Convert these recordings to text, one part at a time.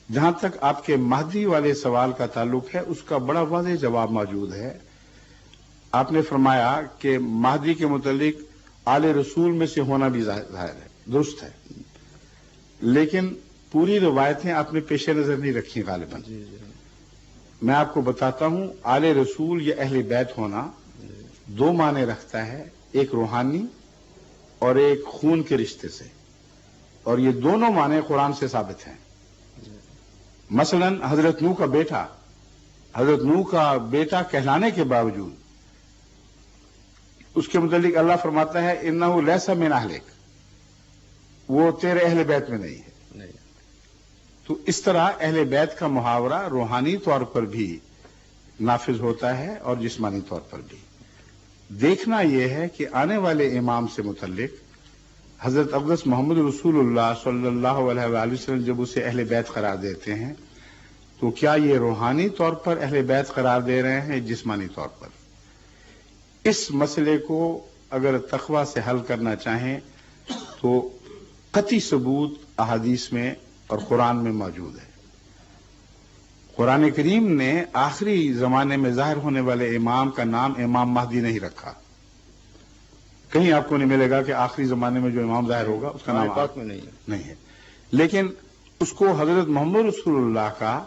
جہاں تک آپ کے مہدی والے سوال کا تعلق ہے اس کا بڑا واضح جواب موجود ہے۔ آپ نے فرمایا کہ مہدی کے متعلق آل رسول میں سے ہونا بھی ظاہر ہے، درست ہے، لیکن پوری روایتیں آپ نے پیش نظر نہیں رکھی غالباً۔ میں آپ کو بتاتا ہوں، آل رسول یا اہل بیت ہونا دو معنی رکھتا ہے، ایک روحانی اور ایک خون کے رشتے سے، اور یہ دونوں معنی قرآن سے ثابت ہیں۔ مثلا حضرت نوح کا بیٹا کہلانے کے باوجود اس کے متعلق اللہ فرماتا ہے انہ لیس من اہلک، وہ تیرے اہل بیت میں نہیں ہے۔ تو اس طرح اہل بیت کا محاورہ روحانی طور پر بھی نافذ ہوتا ہے اور جسمانی طور پر بھی۔ دیکھنا یہ ہے کہ آنے والے امام سے متعلق حضرت اقدس محمد رسول اللہ صلی اللہ علیہ وآلہ وسلم جب اسے اہل بیت قرار دیتے ہیں تو کیا یہ روحانی طور پر اہل بیت قرار دے رہے ہیں، جسمانی طور پر؟ اس مسئلے کو اگر تقوی سے حل کرنا چاہیں تو قطعی ثبوت احادیث میں اور قرآن میں موجود ہے۔ قرآن کریم نے آخری زمانے میں ظاہر ہونے والے امام کا نام امام مہدی نہیں رکھا۔ کہیں آپ کو نہیں ملے گا کہ آخری زمانے میں جو امام ظاہر ہوگا اس کا نام پاک میں نہیں ہے، لیکن اس کو حضرت محمد رسول اللہ کا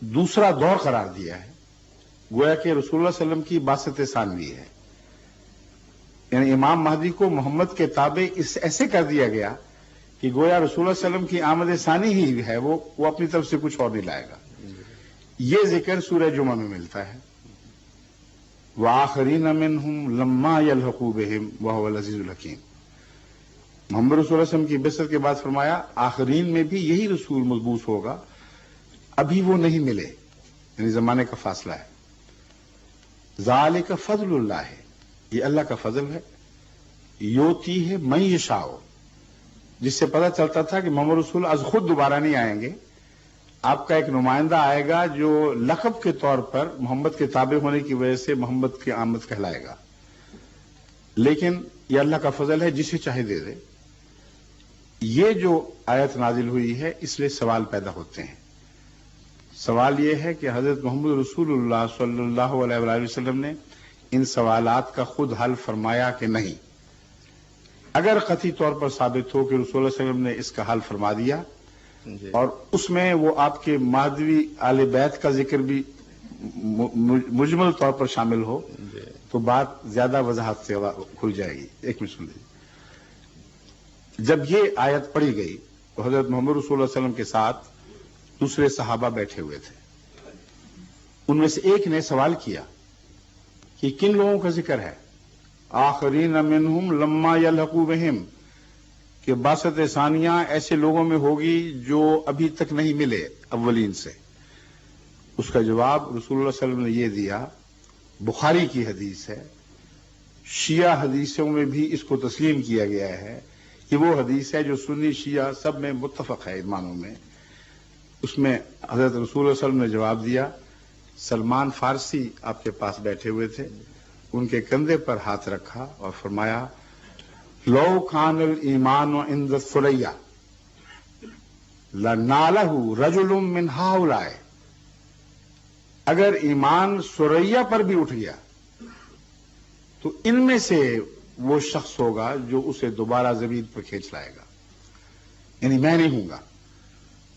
دوسرا دور قرار دیا ہے، گویا کہ رسول اللہ صلی اللہ علیہ وسلم کی بعثت ثانوی ہے۔ یعنی امام مہدی کو محمد کے تابع اس ایسے کر دیا گیا کہ گویا رسول اللہ صلی اللہ علیہ وسلم کی آمد ثانی ہی ہے، وہ اپنی طرف سے کچھ اور نہیں لائے گا۔ یہ ذکر سورہ جمعہ میں ملتا ہے، وآخرین منہم لما یلحقوا بہم وہو العزیز الحکیم۔ محمد رسول اللہ علیہ وسلم کی بعثت کے بعد فرمایا آخرین میں بھی یہی رسول مبعوث ہوگا، ابھی وہ نہیں ملے، یعنی زمانے کا فاصلہ ہے۔ ذالک فضل اللہ ہے، یہ اللہ کا فضل ہے، یوتی ہے من یشاء، جس سے پتہ چلتا تھا کہ محمد رسول از خود دوبارہ نہیں آئیں گے، آپ کا ایک نمائندہ آئے گا جو لقب کے طور پر محمد کے تابع ہونے کی وجہ سے محمد کی آمد کہلائے گا، لیکن یہ اللہ کا فضل ہے، جسے چاہے دے دے۔ یہ جو آیت نازل ہوئی ہے اس لیے سوال پیدا ہوتے ہیں۔ سوال یہ ہے کہ حضرت محمد رسول اللہ صلی اللہ علیہ وآلہ وسلم نے ان سوالات کا خود حل فرمایا کہ نہیں؟ اگر قطعی طور پر ثابت ہو کہ رسول اللہ صلی اللہ علیہ وسلم نے اس کا حل فرما دیا اور اس میں وہ آپ کے مہدوی آل بیت کا ذکر بھی مجمل طور پر شامل ہو تو بات زیادہ وضاحت سے کھل جائے گی۔ ایک منٹ سن لیجیے۔ جب یہ آیت پڑھی گئی تو حضرت محمد رسول اللہ علیہ وسلم کے ساتھ دوسرے صحابہ بیٹھے ہوئے تھے، ان میں سے ایک نے سوال کیا کہ کن لوگوں کا ذکر ہے؟ آخرین منہم لما یلحقوا بہم، کہ بعثت ثانیہ ایسے لوگوں میں ہوگی جو ابھی تک نہیں ملے اولین سے۔ اس کا جواب رسول اللہ صلی اللہ علیہ وسلم نے یہ دیا، بخاری کی حدیث ہے، شیعہ حدیثوں میں بھی اس کو تسلیم کیا گیا ہے، یہ وہ حدیث ہے جو سنی شیعہ سب میں متفق ہے ایمانوں میں۔ اس میں حضرت رسول اللہ صلی اللہ علیہ وسلم نے جواب دیا، سلمان فارسی آپ کے پاس بیٹھے ہوئے تھے، ان کے کندھے پر ہاتھ رکھا اور فرمایا لو کان الایمان عند الثریا لنالہ رجل من ہؤلاء، اگر ایمان ثریا پر بھی اٹھ گیا تو ان میں سے وہ شخص ہوگا جو اسے دوبارہ زمین پر کھینچ لائے گا، یعنی میں نہیں ہوں گا،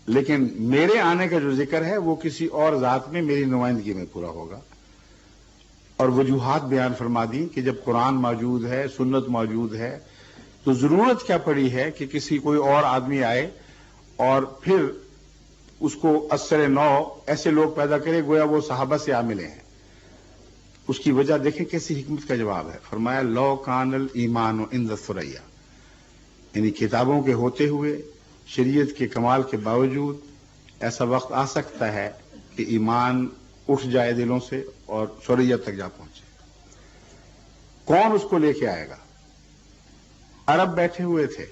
لیکن میرے آنے کا جو ذکر ہے وہ کسی اور ذات میں میری نمائندگی میں پورا ہوگا۔ اور وجوہات بیان فرما دی کہ جب قرآن موجود ہے، سنت موجود ہے، تو ضرورت کیا پڑی ہے کہ کسی کوئی اور آدمی آئے اور پھر اس کو اثر نو ایسے لوگ پیدا کرے گویا وہ صحابہ سے ملے ہیں۔ اس کی وجہ دیکھیں کیسی حکمت کا جواب ہے، فرمایا لو کان الایمان عند الثریا، یعنی کتابوں کے ہوتے ہوئے، شریعت کے کمال کے باوجود ایسا وقت آ سکتا ہے کہ ایمان اٹھ جائے دلوں سے اور ثریا تک جا پہنچے۔ کون اس کو لے کے آئے گا؟ عرب بیٹھے ہوئے تھے،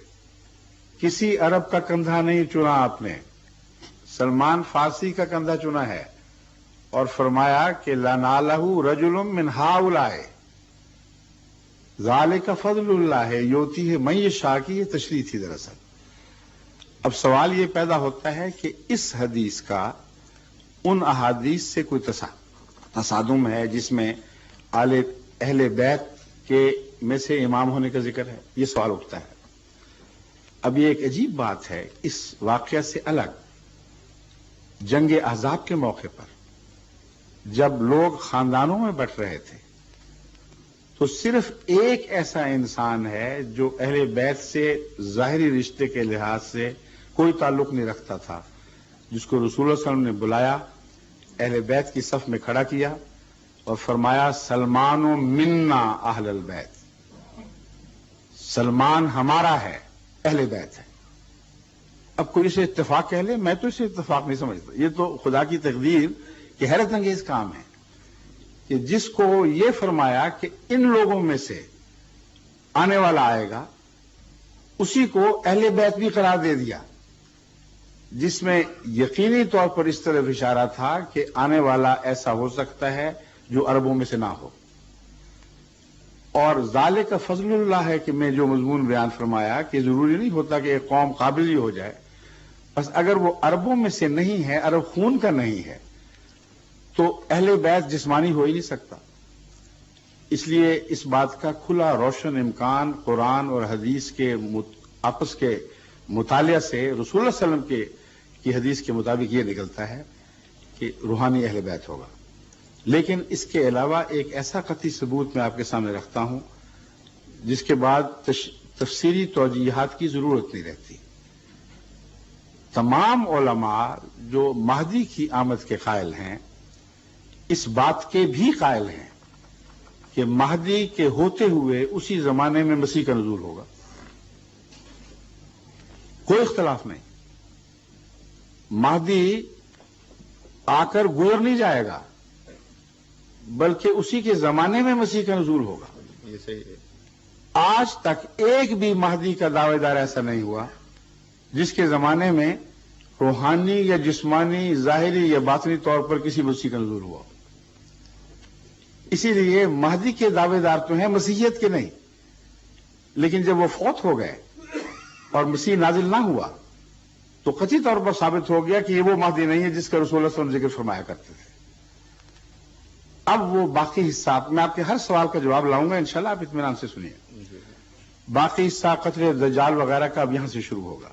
کسی عرب کا کندھا نہیں چنا آپ نے، سلمان فارسی کا کندھا چنا ہے اور فرمایا کہ لنالہ رجل من ہؤلاء ذالک فضل اللہ یؤتیہ من یشاء کی یہ تشریح تھی دراصل۔ اب سوال یہ پیدا ہوتا ہے کہ اس حدیث کا ان احادیث سے کوئی تصادم ہے جس میں اہل بیت کے میں سے امام ہونے کا ذکر ہے؟ یہ سوال اٹھتا ہے. اب یہ ایک عجیب بات ہے. اس واقعہ سے الگ جنگ احزاب کے موقع پر جب لوگ خاندانوں میں بٹ رہے تھے تو صرف ایک ایسا انسان ہے جو اہل بیت سے ظاہری رشتے کے لحاظ سے کوئی تعلق نہیں رکھتا تھا، جس کو رسول اللہ صلی اللہ علیہ وسلم نے بلایا، اہل بیت کی صف میں کھڑا کیا اور فرمایا سلمان منا اہل البیت، سلمان ہمارا ہے، اہل بیت ہے. اب کوئی اسے اتفاق کہہ لے، میں تو اسے اتفاق نہیں سمجھتا. یہ تو خدا کی تقدیر کہ حیرت انگیز کام ہے کہ جس کو یہ فرمایا کہ ان لوگوں میں سے آنے والا آئے گا، اسی کو اہل بیت بھی قرار دے دیا، جس میں یقینی طور پر اس طرف اشارہ تھا کہ آنے والا ایسا ہو سکتا ہے جو عربوں میں سے نہ ہو. اور ذالک فضل اللہ ہے کہ میں جو مضمون بیان فرمایا کہ ضروری نہیں ہوتا کہ ایک قوم قابل ہی ہو جائے، بس اگر وہ عربوں میں سے نہیں ہے، عرب خون کا نہیں ہے، تو اہل بیت جسمانی ہو ہی نہیں سکتا. اس لیے اس بات کا کھلا روشن امکان قرآن اور حدیث کے آپس کے مطالعہ سے رسول اللہ صلی اللہ علیہ وسلم کی حدیث کے مطابق یہ نکلتا ہے کہ روحانی اہل بیت ہوگا. لیکن اس کے علاوہ ایک ایسا قطعی ثبوت میں آپ کے سامنے رکھتا ہوں جس کے بعد تفسیری توجیہات کی ضرورت نہیں رہتی. تمام علماء جو مہدی کی آمد کے قائل ہیں اس بات کے بھی قائل ہیں کہ مہدی کے ہوتے ہوئے اسی زمانے میں مسیح کا نزول ہوگا. کوئی اختلاف نہیں. مہدی آ کر گزر نہیں جائے گا بلکہ اسی کے زمانے میں مسیح کا نزول ہوگا. یہ صحیح ہے. آج تک ایک بھی مہدی کا دعوے دار ایسا نہیں ہوا جس کے زمانے میں روحانی یا جسمانی ظاہری یا باطنی طور پر کسی مسیح کا نزول ہوا. اسی لیے مہدی کے دعوے دار تو ہیں، مسیحیت کے نہیں. لیکن جب وہ فوت ہو گئے اور مسیح نازل نہ ہوا تو قطعی طور پر ثابت ہو گیا کہ یہ وہ مہدی نہیں ہے جس کا رسول اللہ صلی اللہ علیہ وسلم ذکر فرمایا کرتے تھے. اب وہ باقی حصہ میں آپ کے ہر سوال کا جواب لاؤں گا انشاءاللہ، آپ اطمینان سے سنیے. باقی حصہ قتل دجال وغیرہ کا اب یہاں سے شروع ہوگا.